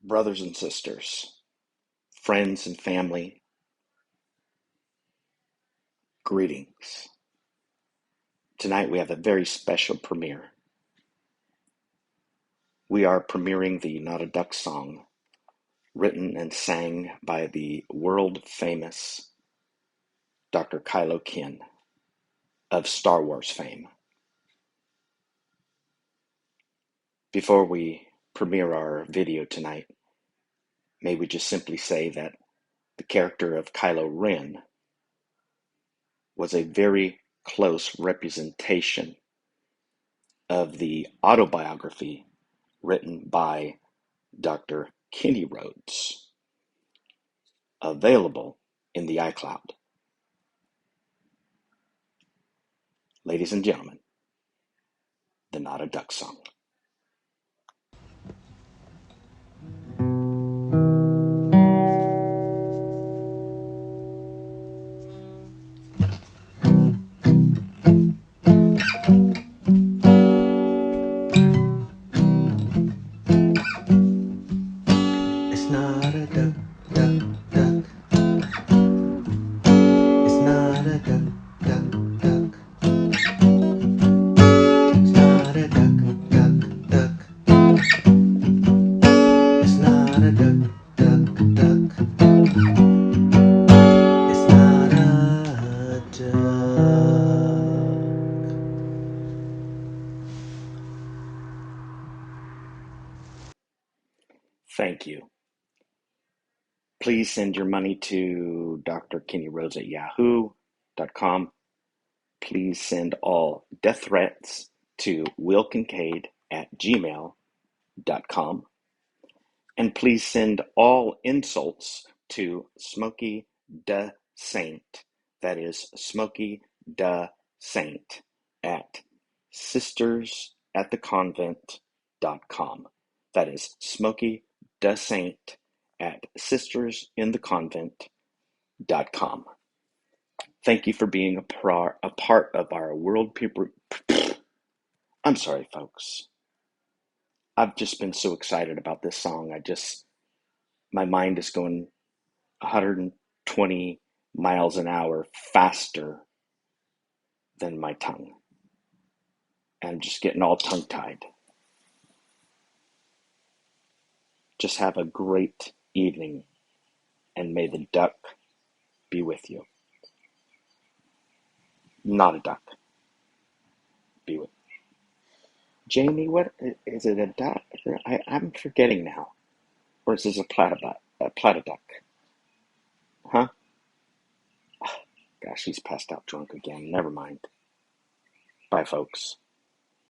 Brothers and sisters, friends and family, greetings. Tonight we have a very special premiere. We are premiering the Not a Duck song, written and sang by the world-famous Dr. KyLo Ken of Star Wars fame. Before we premiere our video tonight, may we just simply say that the character of Kylo Ren was a very close representation of the autobiography written by Dr. Kenny Rhodes, available in the iCloud. Ladies and gentlemen, the Not a Duck song. It's not a duck, duck, duck. It's not a duck, duck, duck. It's not a duck, duck, duck. It's not a duck, duck, duck. It's not a duck. Thank you. Please send your money to Dr. Kenny Rhodes at yahoo.com. Please send all death threats to willkincaid at gmail.com. And please send all insults to Smokey the Saint. That is Smokey the Saint at sistersattheconvent.com. That is Smokey the Saint at sistersintheconvent.com. Thank you for being a part of our world people. I'm sorry, folks. I've just been so excited about this song. My mind is going 120 miles an hour faster than my tongue. And I'm just getting all tongue-tied. Just have a great evening, and may the duck be with you. Not a duck. Be with you. Jamie, what is it, a duck? I'm forgetting now. Or is this a platyduck? Huh? Gosh, he's passed out drunk again. Never mind. Bye, folks.